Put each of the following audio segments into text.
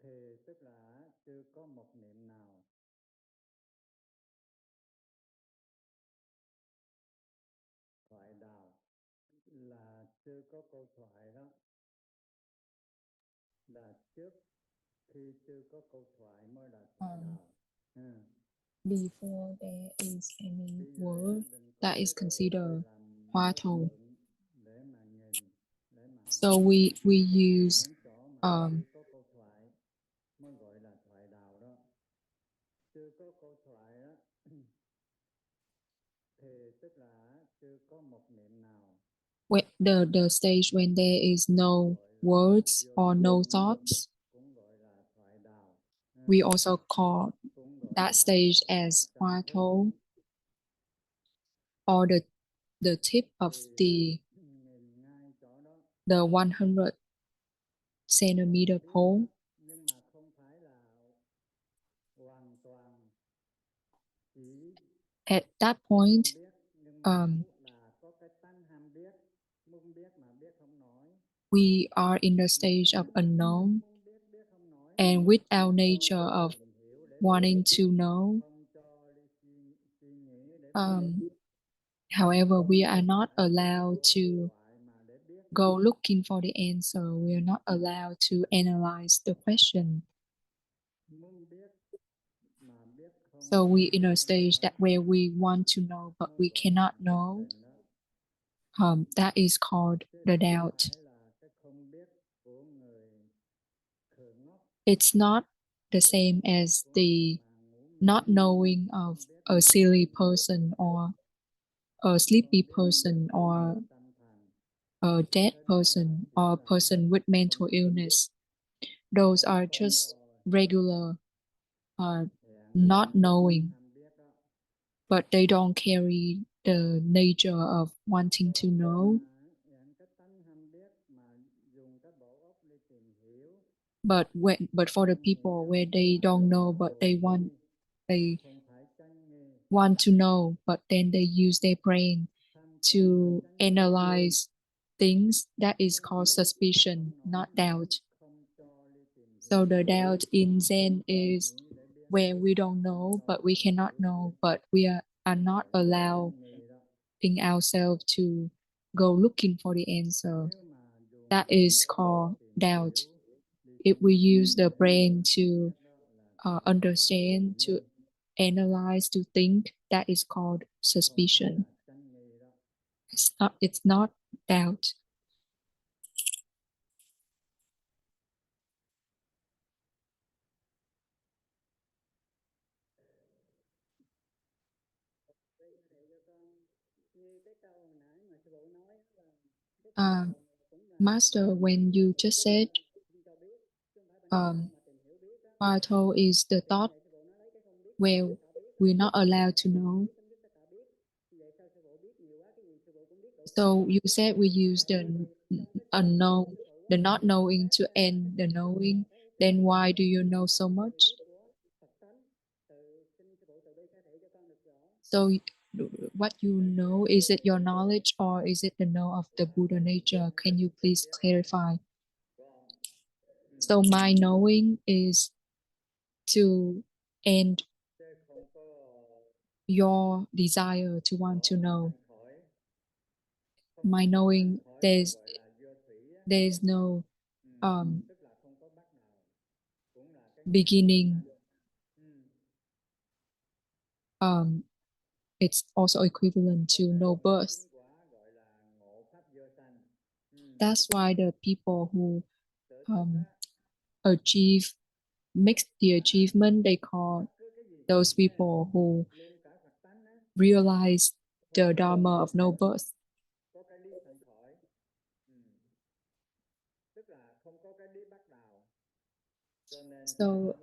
thì tức là chưa có một niệm nào thoại đạo, là chưa có câu thoại đó, là trước khi chưa có câu thoại mới là thoại đạo. Before there is any Bây giờ word đừng có that lấy is câu đây considered làm Hautou. tượng để mà nhìn, để mà So hỏi. we use Những chỗ mà chưa có câu thoại mới gọi là thoại đạo đó. Chưa có câu thoại đó thì tức là chưa có một niệm nào. when the stage when there is no words or no thoughts, Cũng gọi là thoại đạo. we also call Cũng gọi that là stage thoại đạo as trong thức. Hautou, or the tip of Thì nhìn ngay chỗ đó. the 100 centimeter pole. Nhưng mà không phải là hoàn toàn chỉ At that point, biết, nhưng mà là có cái tánh ham biết, muốn biết mà biết không nổi. we are in the stage of unknown, Biết không nổi. and with our nature Không cho of tìm hiểu để wanting biết, to know. không cho đi suy nghĩ để biết. However, we are not allowed to Thoại mà để biết. go looking for the answer. We are not allowed to analyze the question. Muốn biết mà biết không. So we in a stage that where we want to know but we cannot know. That is called the doubt. It's not the same as the not knowing of a silly person or a sleepy person or a dead person or a person with mental illness. Those are just regular not knowing, but they don't carry the nature of wanting to know. But for the people where they don't know but they want to know, but then they use their brain to analyze things, that is called suspicion, not doubt. So the doubt in Zen is where we don't know, but we cannot know, but we are not allowed in ourselves to go looking for the answer. That is called doubt. If we use the brain to understand, to analyze, to think, that is called suspicion. It's not doubt. Master, when you just said Hautou is the thought where we're not allowed to know. So you said we use the unknown, the not knowing to end the knowing. Then why do you know so much? So what you know, is it your knowledge or is it the know of the Buddha nature? Can you please clarify? So my knowing is to end your desire to want to know. My knowing, there's no beginning. It's also equivalent to no birth. That's why the people who achieve, makes the achievement, they call those people who realize the Dharma of no birth. So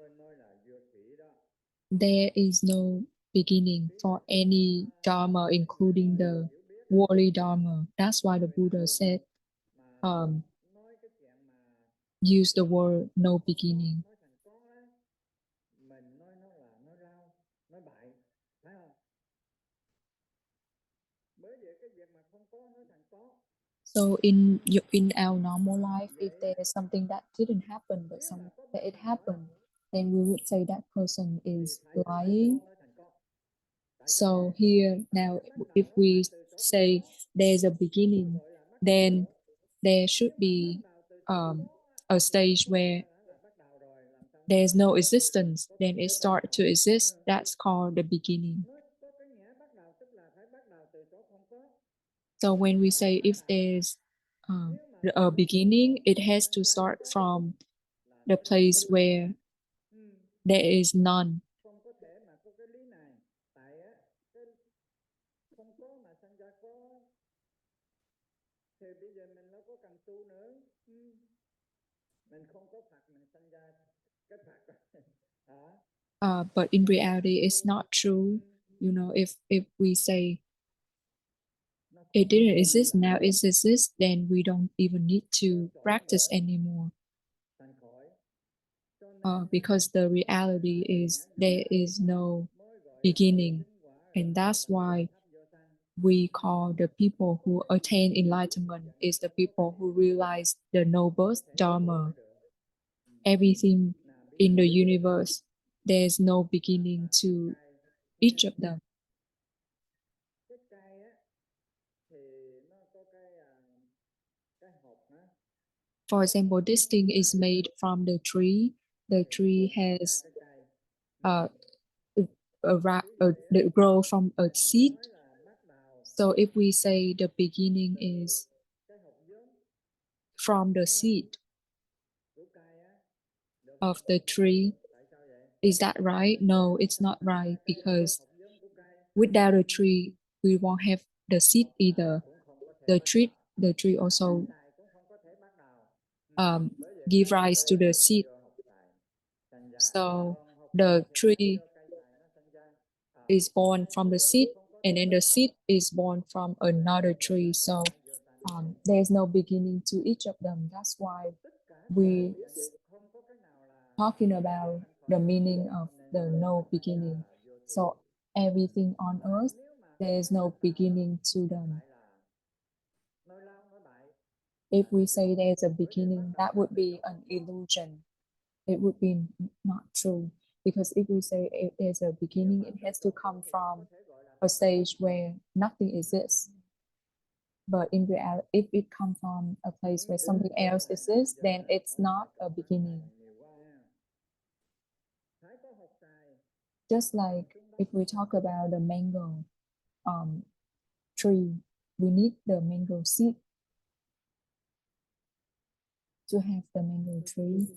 there is no beginning for any Dharma, including the worldly Dharma. That's why the Buddha said, use the word no beginning. So in our normal life, if there is something that didn't happen but some that it happened, then we would say that person is lying. So here now, if we say there's a beginning, then there should be a stage where there's no existence, then it starts to exist. That's called the beginning. So when we say if there's a beginning, it has to start from the place where there is none. But in reality, it's not true. You know, if we say it didn't exist, now it exists, then we don't even need to practice anymore. Because the reality is there is no beginning. And that's why we call the people who attain enlightenment is the people who realize the noble Dharma. Everything in the universe, there's no beginning to each of them. For example, this thing is made from the tree. The tree has they grow from a seed. So if we say the beginning is from the seed of the tree, is that right? No, it's not right, because without a tree, we won't have the seed either. The tree also give rise to the seed. So the tree is born from the seed, and then the seed is born from another tree. So there's no beginning to each of them. That's why we talking about the meaning of the no beginning. So everything on earth, there is no beginning to them. If we say there's a beginning, that would be an illusion. It would be not true. Because if we say if there's a beginning, it has to come from a stage where nothing exists. But in reality, if it comes from a place where something else exists, then it's not a beginning. Just like if we talk about the mango tree, we need the mango seed to have the mango tree.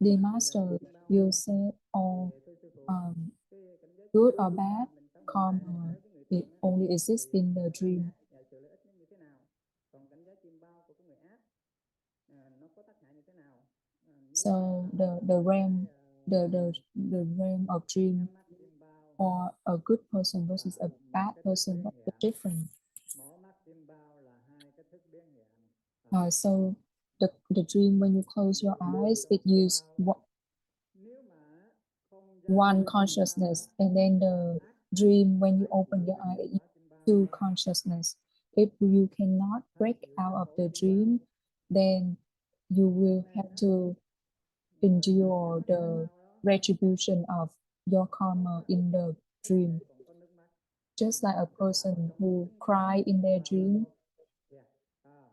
The master, you said all good or bad karma, it only exists in the dream. So the realm of dream or a good person versus a bad person, what's the difference? So the dream, when you close your eyes, it uses one consciousness, and then the dream, when you open your eye, it uses two consciousness. If you cannot break out of the dream, then you will have to endure the retribution of your karma in the dream. Just like a person who cry in their dream,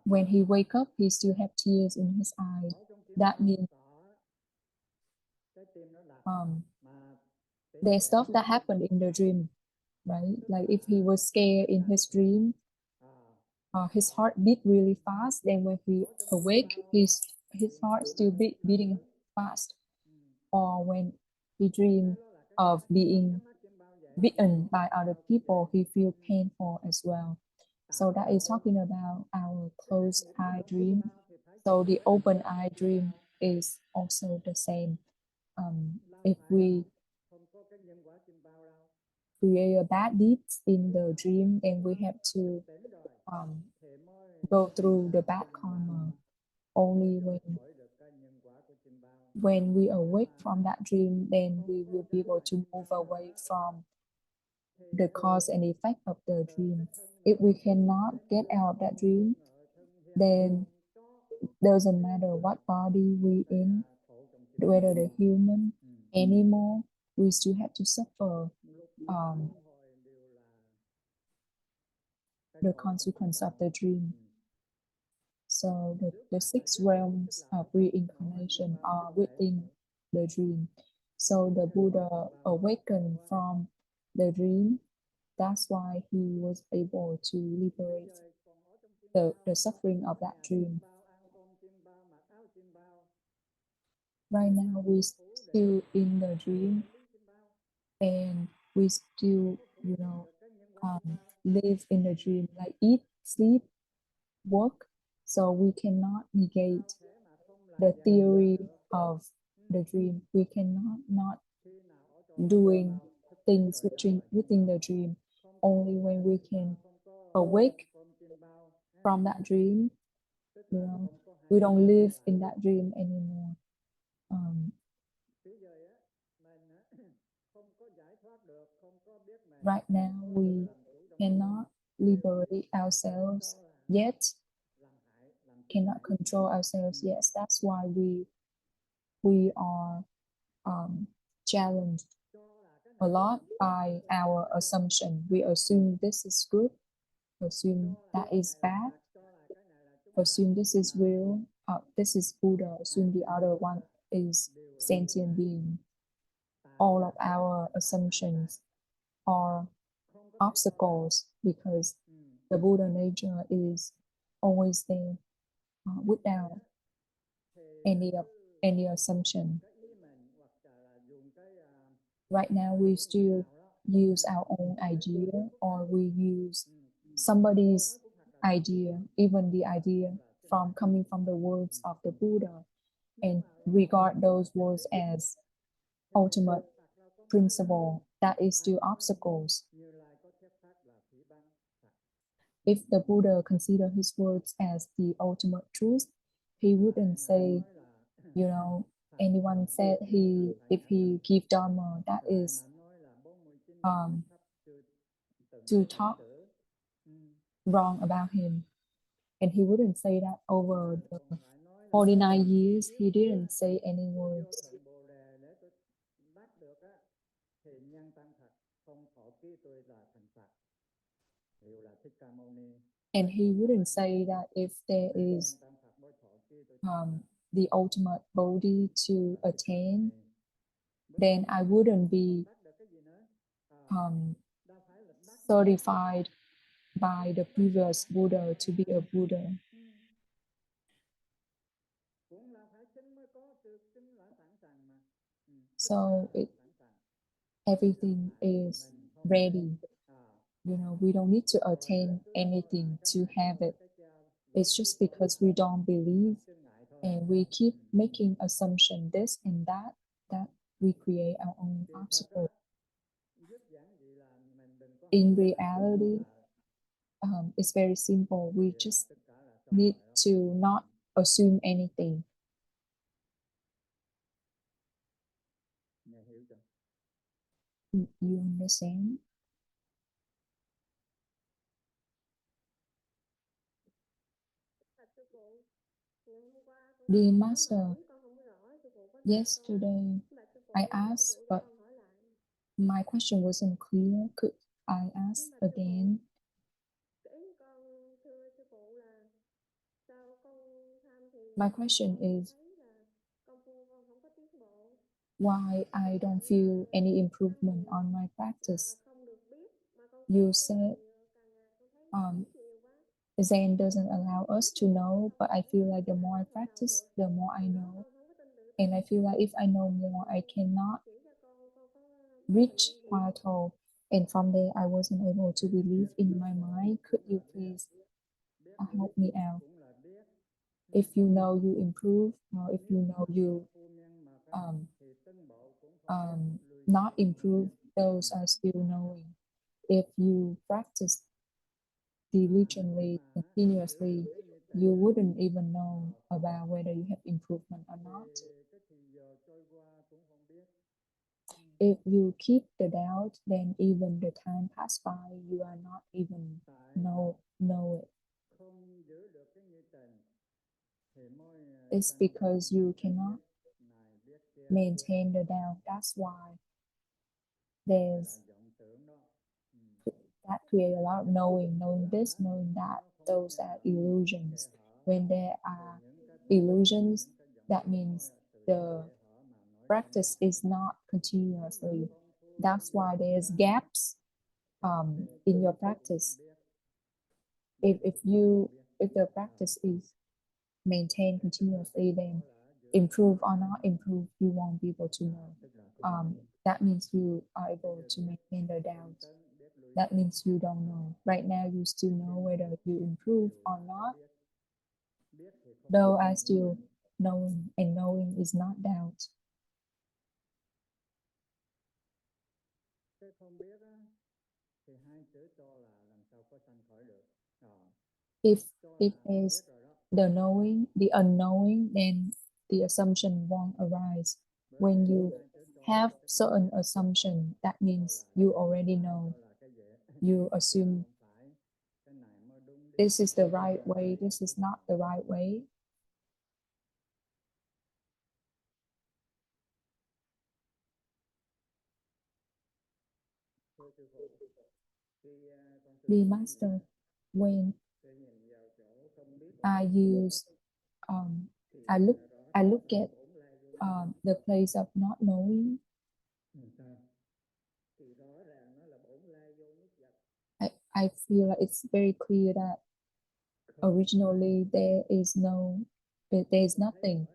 when he wake up, he still have tears in his eye. That means there's stuff that happened in the dream, right? Like if he was scared in his dream, his heart beat really fast. Then when he awake, his heart still beating fast. Or when he dream of being beaten by other people, he feel painful as well. So that is talking about our closed eye dream. So the open eye dream is also the same. If we create a bad deeds in the dream, then we have to go through the bad karma. Only when we awake from that dream, then we will be able to move away from the cause and effect of the dream. If we cannot get out of that dream, then doesn't matter what body we in, whether the human, animal, we still have to suffer the consequence of the dream. So the six realms of reincarnation are within the dream. So the Buddha awakened from the dream. That's why he was able to liberate the suffering of that dream. Right now, we're still in the dream, and we still, live in the dream, like eat, sleep, work. So we cannot negate the theory of the dream. We cannot not doing things within the dream. Only when we can awake from that dream, we don't live in that dream anymore. Right now, we cannot liberate ourselves yet, cannot control ourselves yet. That's why we are challenged a lot by our assumption. We assume this is good, assume that is bad, assume this is real, this is Buddha, assume the other one is sentient being. All of our assumptions are obstacles because the Buddha nature is always there without any assumption. Right now, we still use our own idea, or we use somebody's idea, even the idea coming from the words of the Buddha, and regard those words as ultimate principle. That is still obstacles. If the Buddha consider his words as the ultimate truth, he wouldn't say, anyone said if he give Dharma, that is to talk wrong about him. And he wouldn't say that over the 49 years, he didn't say any words. And he wouldn't say that if there is the ultimate Bodhi to attain, then I wouldn't be certified by the previous Buddha to be a Buddha. So everything is ready. We don't need to attain anything to have it. It's just because we don't believe and we keep making assumption this and that we create our own obstacle. In reality, it's very simple. We just need to not assume anything. You understand? Dear Master, yesterday I asked, but my question wasn't clear. Could I ask again? My question is, why I don't feel any improvement on my practice? You said Zen doesn't allow us to know, but I feel like the more I practice, the more I know. And I feel like if I know more, I cannot reach Hautou. And from there, I wasn't able to believe in my mind. Could you please help me out? If you know you improve, or if you know you not improve, those are still knowing. If you practice diligently, continuously, you wouldn't even know about whether you have improvement or not. If you keep the doubt, then even the time pass by, you are not even know it. It's because you cannot maintain the doubt. That's why there's that create a lot of knowing this, knowing that. Those are illusions. When there are illusions, that means the practice is not continuously. That's why there's gaps in your practice. If the practice is maintained continuously, then improve or not improve, you won't be able to know. That means you are able to maintain the doubt. That means you don't know. Right now, you still know whether you improve or not. Though I still knowing, and knowing is not doubt. If there's the knowing, the unknowing, then the assumption won't arise. When you have certain assumption, that means you already know. You assume this is the right way, this is not the right way. The master, when I use, I look at the place of not knowing, I feel like it's very clear that originally there is nothing,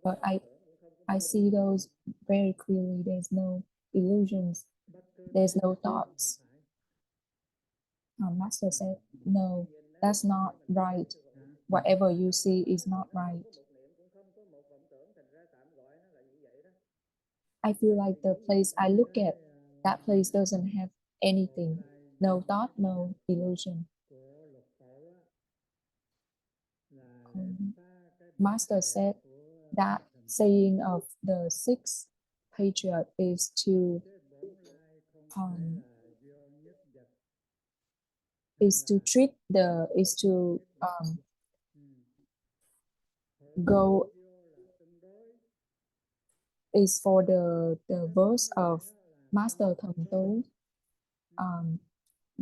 but I see those very clearly. There's no illusions, there's no thoughts. Master said, no, that's not right. Whatever you see is not right. I feel like the place I look at, that place doesn't have anything. No thought, no illusion. Master said that saying of the sixth patriarch is to go is for the verse of Master Thông.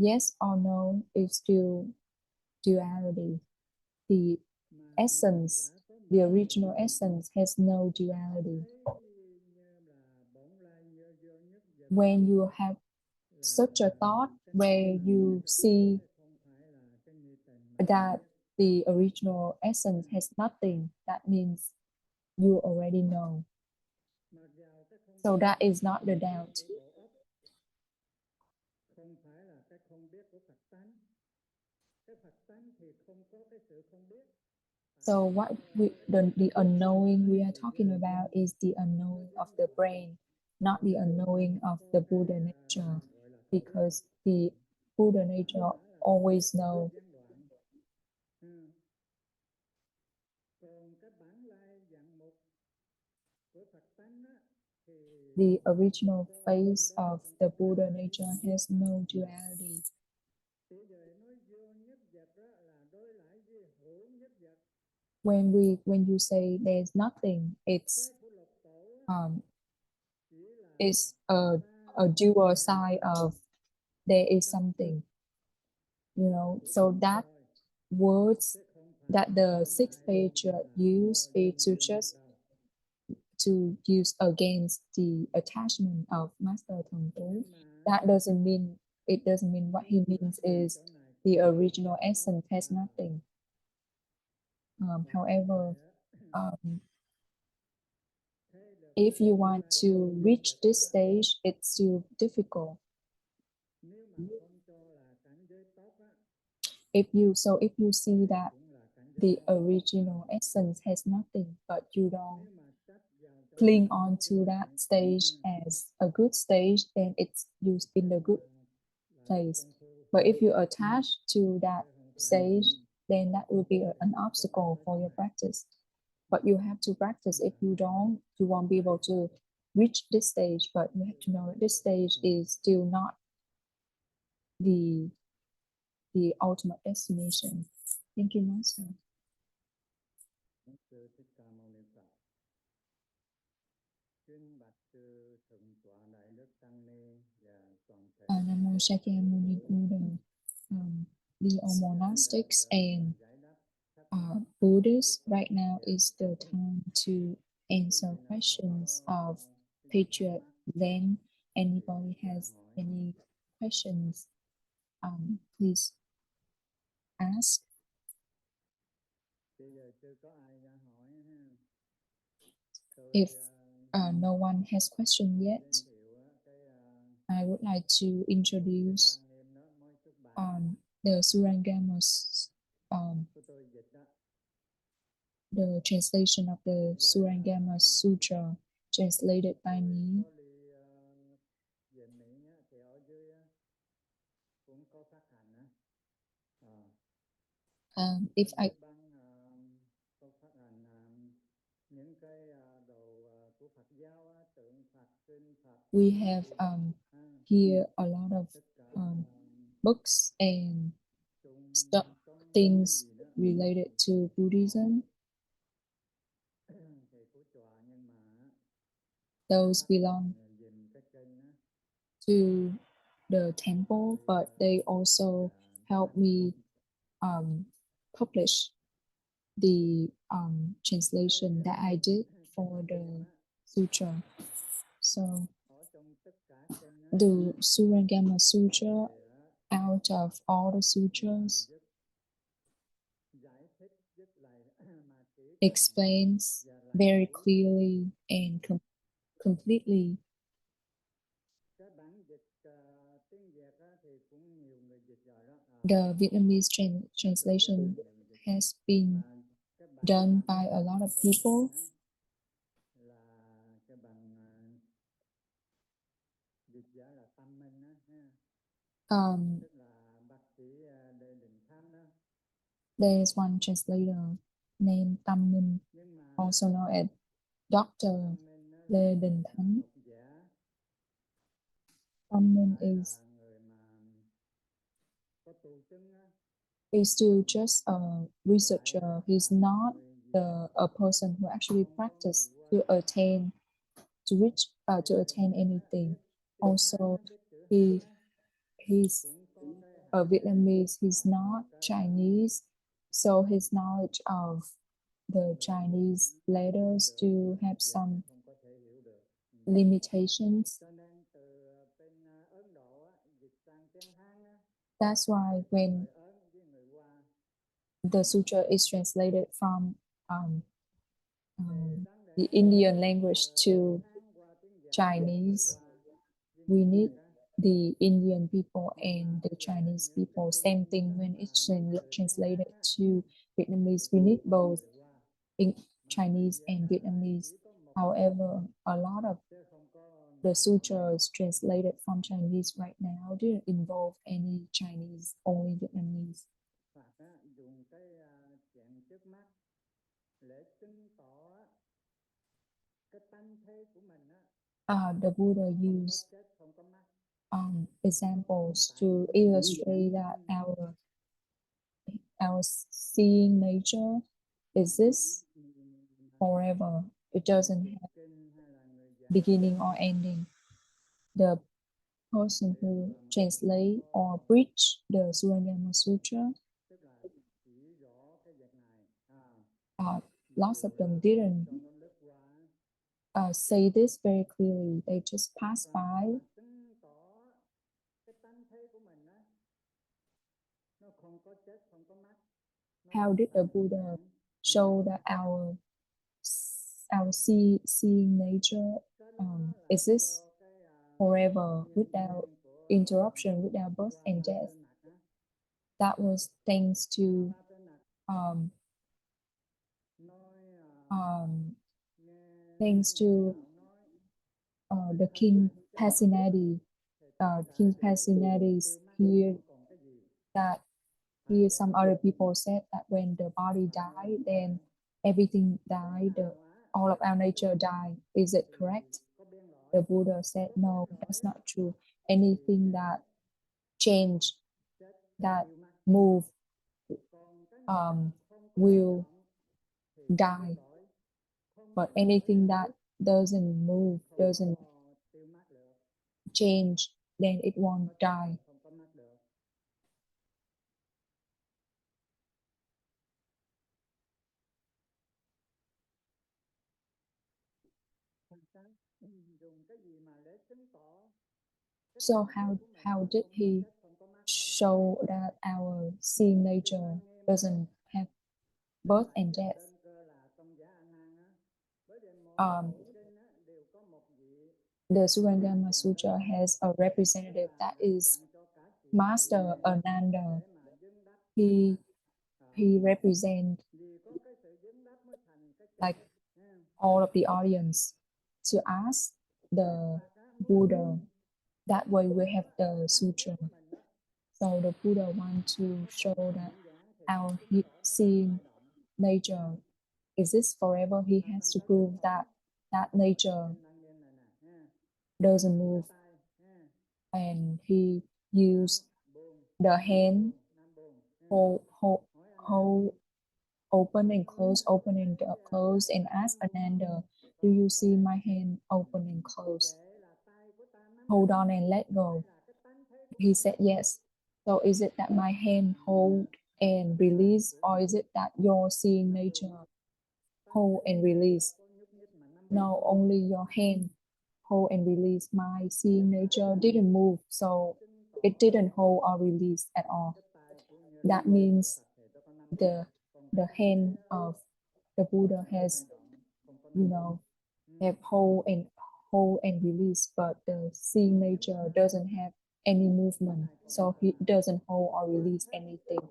Yes or no is still duality. The essence, the original essence has no duality. When you have such a thought where you see that the original essence has nothing, that means you already know. So that is not the doubt. So what the unknowing we are talking about is the unknowing of the brain, not the unknowing of the Buddha nature, because the Buddha nature always know. The original face of the Buddha nature has no duality. When you say there's nothing, it's a dual side of there is something. So that words that the sixth page use is to use against the attachment of Master Thông. That doesn't mean what he means is the original essence has nothing. However, if you want to reach this stage, it's still difficult. If you see that the original essence has nothing, but you don't cling on to that stage as a good stage, then it's used in the good place. But if you attach to that stage, then that will be an obstacle for your practice. But you have to practice. If you don't, you won't be able to reach this stage, but you have to know that this stage is still not the ultimate destination. Thank you, Master. Nam mô Shakyamuni Buddha. We are monastics and Buddhists. Right now is the time to answer questions of Patriot. Then anybody has any questions, please ask. If no one has question yet, I would like to introduce the Surangama, the translation of the Surangama Sutra, translated by me. If I we have here a lot of books and stuff, things related to Buddhism. Those belong to the temple, but they also help me publish the translation that I did for the sutra. So the Surangama Sutra, out of all the sutras, explains very clearly and completely. The Vietnamese translation has been done by a lot of people. There is one translator named Tam Minh, also known as Dr. Lê Đình Thắng. Tam Minh is still just a researcher. He's not a person who actually practiced to attain anything. Also, he's a Vietnamese. He's not Chinese, so his knowledge of the Chinese letters do have some limitations. That's why when the sutra is translated from the Indian language to Chinese, we need the Indian people and the Chinese people. Same thing when it's translated to Vietnamese. We need both in Chinese and Vietnamese. However, a lot of the sutras translated from Chinese right now didn't involve any Chinese, only Vietnamese. The Buddha used examples to illustrate that our seeing nature exists forever. It doesn't have beginning or ending. The person who translate or preach the Surangama Sutra, lots of them didn't say this very clearly. They just pass by. How did the Buddha show that our seeing nature exists forever without interruption, without birth and death? That was thanks to the King Pasenadi. King Pasenadi's here some other people said that when the body died, then everything died, all of our nature died. Is it correct? the Buddha said, no, that's not true. Anything that change, that move, will die. But anything that doesn't move, doesn't change, then it won't die. So how did he show that our seeing nature doesn't have birth and death? The Surangama Sutra has a representative that is Master Ananda. He represents like all of the audience to ask the Buddha. That way we have the sutra. So the Buddha wants to show that our seeing nature exists forever. He has to prove that nature doesn't move. And he used the hand hold open and close, and ask Ananda, do you see my hand open and close? Hold on and let go. He said yes. So is it that my hand hold and release, or is it that your seeing nature hold and release? No, only your hand hold and release. My seeing nature didn't move, so it didn't hold or release at all. That means the hand of the Buddha has, have hold and release, but the seeing nature doesn't have any movement, so he doesn't hold or release anything.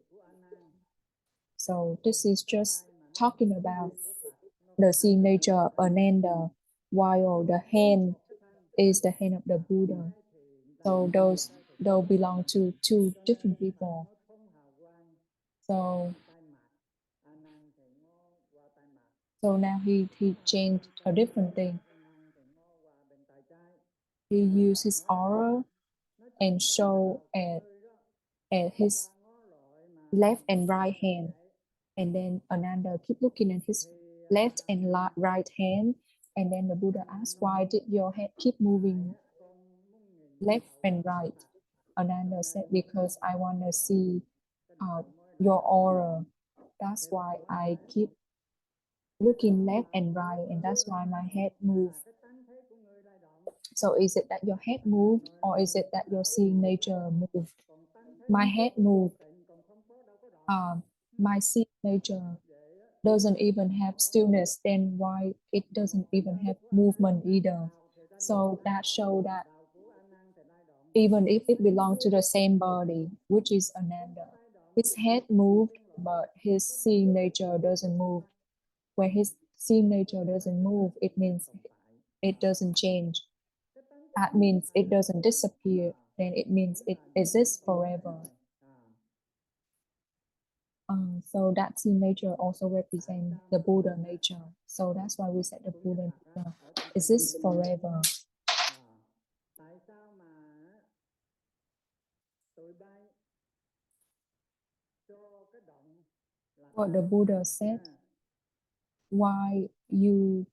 So this is just talking about the seeing nature of Ananda, while the hand is the hand of the Buddha. So those belong to two different people. So now he changed a different thing. He used his aura and show at his left and right hand. And then Ananda keep looking at his left and right hand. And then the Buddha asked, why did your head keep moving left and right? Ananda said, because I want to see your aura. That's why I keep looking left and right, and that's why my head moved. So is it that your head moved, or is it that your seeing nature moved? My head moved. My seeing nature doesn't even have stillness, then why it doesn't even have movement either? So that shows that even if it belongs to the same body, which is Ananda, his head moved, but his seeing nature doesn't move. When his seeing nature doesn't move, it means it doesn't change. That means it doesn't disappear. Then it means it exists forever. So that seeing nature also represents the Buddha nature. So that's why we said the Buddha nature exists forever. What the Buddha said, why you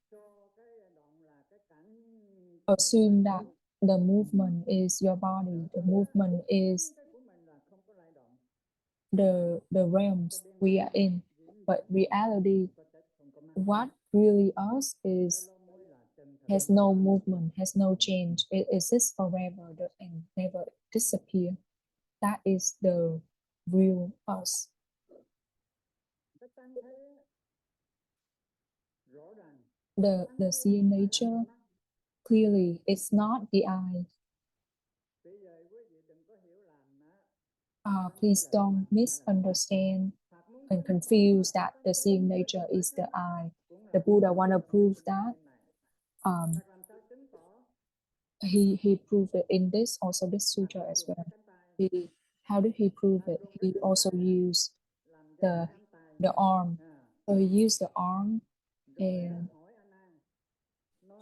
assume that the movement is your body, the movement is the realms we are in, but reality, what really us is, has no movement, has no change. It exists forever and never disappear. That is the real us. The seeing nature, clearly, it's not the eye. Please don't misunderstand and confuse that the seeing nature is the eye. The Buddha want to prove that. He proved it in this sutra as well. How did he prove it? He also used the arm. So he used the arm and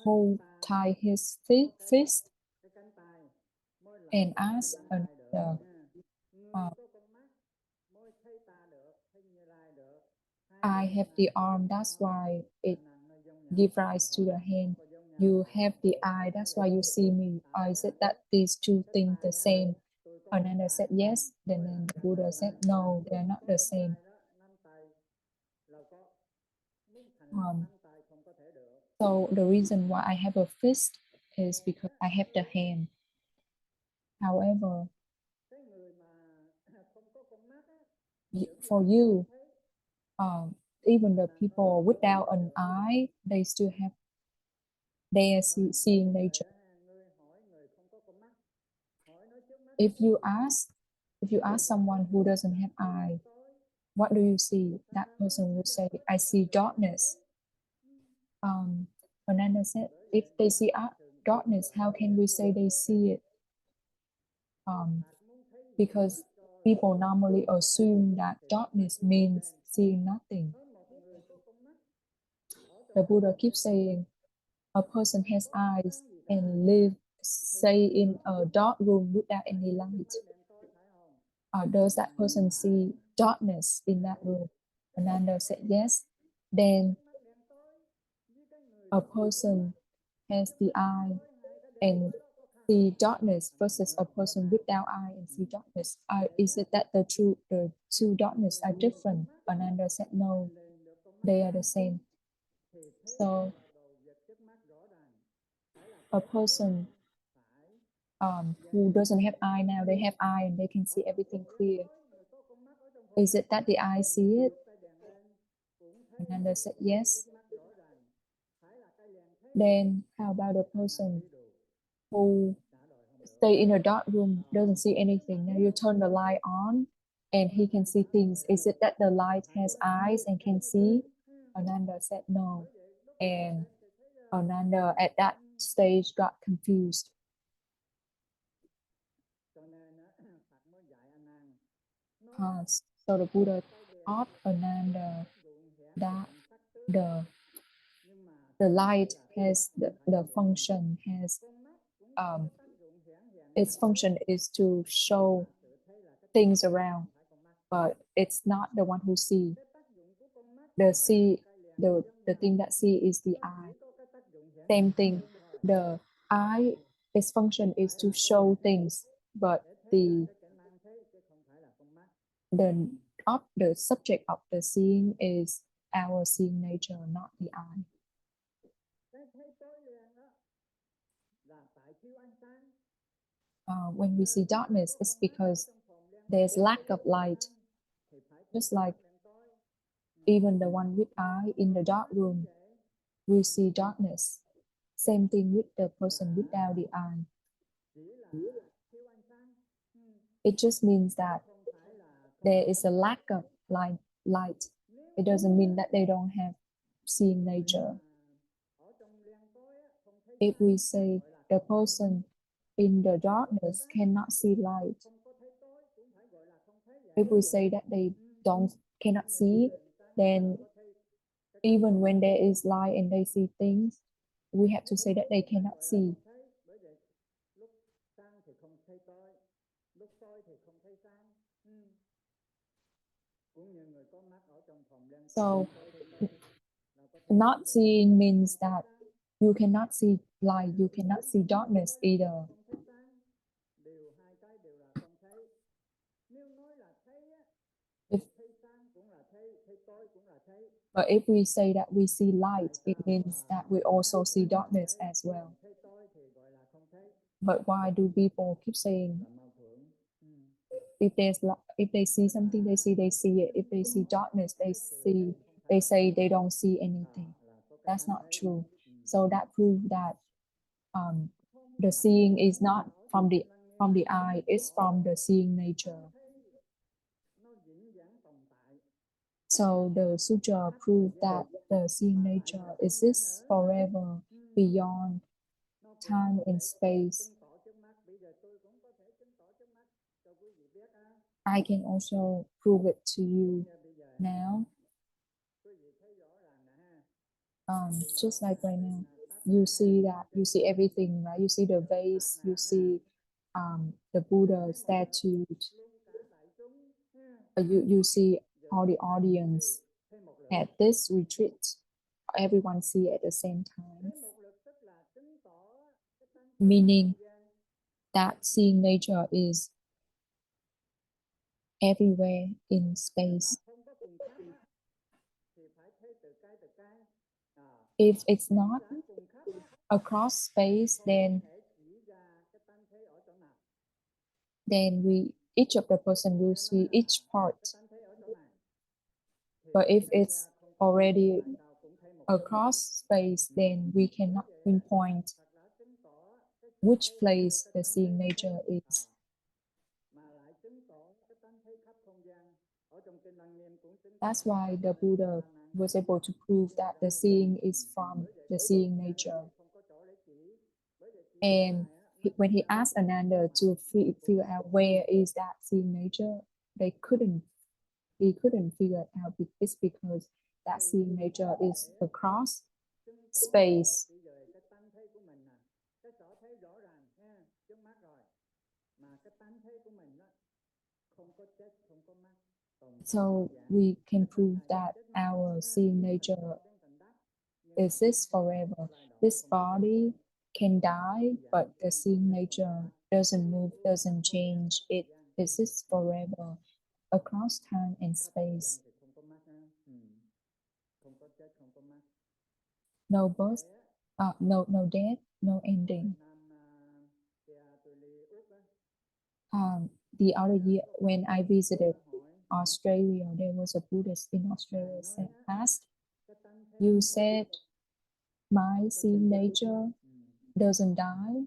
hold tie his fist and ask another, I have the arm, that's why it gives rise to the hand. You have the eye, that's why you see me. Or is it that these two things the same? Ananda said yes. Then the Buddha said no, they are not the same. So the reason why I have a fist is because I have the hand. However, for you, even the people without an eye, they still have their seeing nature. If you ask someone who doesn't have eye, what do you see? That person will say, I see darkness. Ananda said, if they see darkness, how can we say they see it? Because people normally assume that darkness means seeing nothing. The Buddha keeps saying, a person has eyes and live, say, in a dark room without any light. Does that person see darkness in that room? Ananda said yes. Then a person has the eye and see darkness versus a person without eye and see darkness. Is it that the two darkness are different? Ananda said no, they are the same. So a person who doesn't have eye now, they have eye and they can see everything clear. Is it that the eye see it? Ananda said yes. Then how about a person who stay in a dark room, doesn't see anything? Now you turn the light on and he can see things. Is it that the light has eyes and can see? Ananda said no. And Ananda at that stage got confused. So the Buddha taught Ananda that the light has the function, has its function is to show things around, but it's not the one who see. The thing that see is the eye. Same thing. The eye, its function is to show things, but the subject of the seeing is our seeing nature, not the eye. When we see darkness, it's because there's lack of light. Just like even the one with eye in the dark room, we see darkness. Same thing with the person without the eye. It just means that there is a lack of light. It doesn't mean that they don't have seeing nature. If we say the person in the darkness cannot see light, if we say that they cannot see, then even when there is light and they see things, we have to say that they cannot see. So not seeing means that you cannot see light, you cannot see darkness either. But if we say that we see light, it means that we also see darkness as well. But why do people keep saying, if they see something, they see it. If they see darkness, they say they don't see anything. That's not true. So that proves that the seeing is not from the eye, it's from the seeing nature. So the sutra proved that the seeing nature exists forever beyond time and space. I can also prove it to you now. Just like right now. you see everything, right? You see the vase, you see the Buddha statue, you see all the audience at this retreat. Everyone see at the same time, meaning that seeing nature is everywhere in space. If it's not across space, then each of the person will see each part. But if it's already across space, then we cannot pinpoint which place the seeing nature is. That's why the Buddha was able to prove that the seeing is from the seeing nature. And when he asked Ananda to figure out where is that seeing nature, he couldn't figure it out. It's because that seeing nature is across space. So we can prove that our seeing nature exists forever. This body can die, but the seeing nature doesn't move, doesn't change. It exists forever across time and space. No birth, no death, no ending. The other year when I visited Australia, there was a Buddhist in Australia asked, you said my seeing nature doesn't die.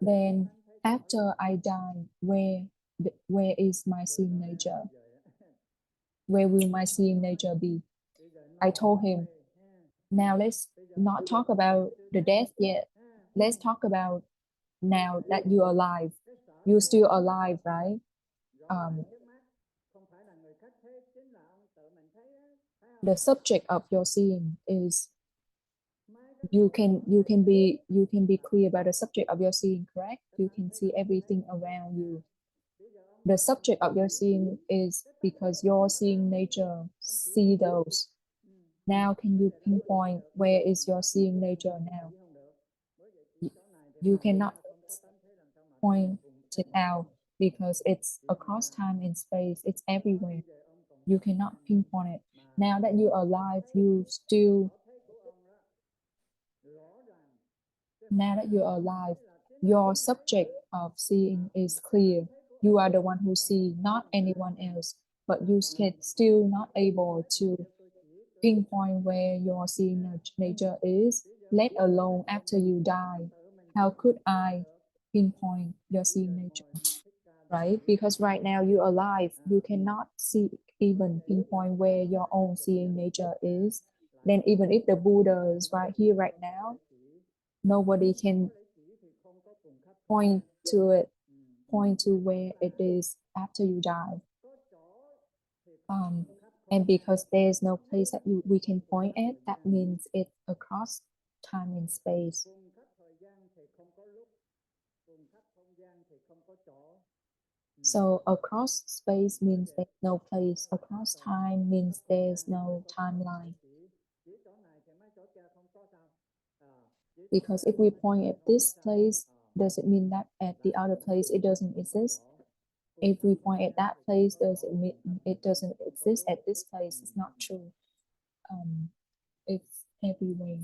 Then after I die, where is my seeing nature? Where will my seeing nature be? I told him, now let's not talk about the death yet. Let's talk about now that you're alive. You're still alive, right? The subject of your seeing is you can be clear about the subject of your seeing, correct? You can see everything around you. The subject of your seeing is because your seeing nature see those. Now can you pinpoint where is your seeing nature now? You cannot point it out because it's across time and space. It's everywhere. You cannot pinpoint it. Now that you're alive, now that you're alive, your subject of seeing is clear. You are the one who sees, not anyone else. But you can still not able to pinpoint where your seeing nature is, let alone after you die. How could I pinpoint your seeing nature, right? Because right now you're alive, you cannot even pinpoint where your own seeing nature is. Then even if the Buddha is right here, right now, nobody can point to where it is after you die. And because there's no place that we can point at, that means it's across time and space. So across space means there's no place. Across time means there's no timeline. Because if we point at this place, does it mean that at the other place it doesn't exist? If we point at that place, does it mean it doesn't exist at this place? It's not true. It's everywhere.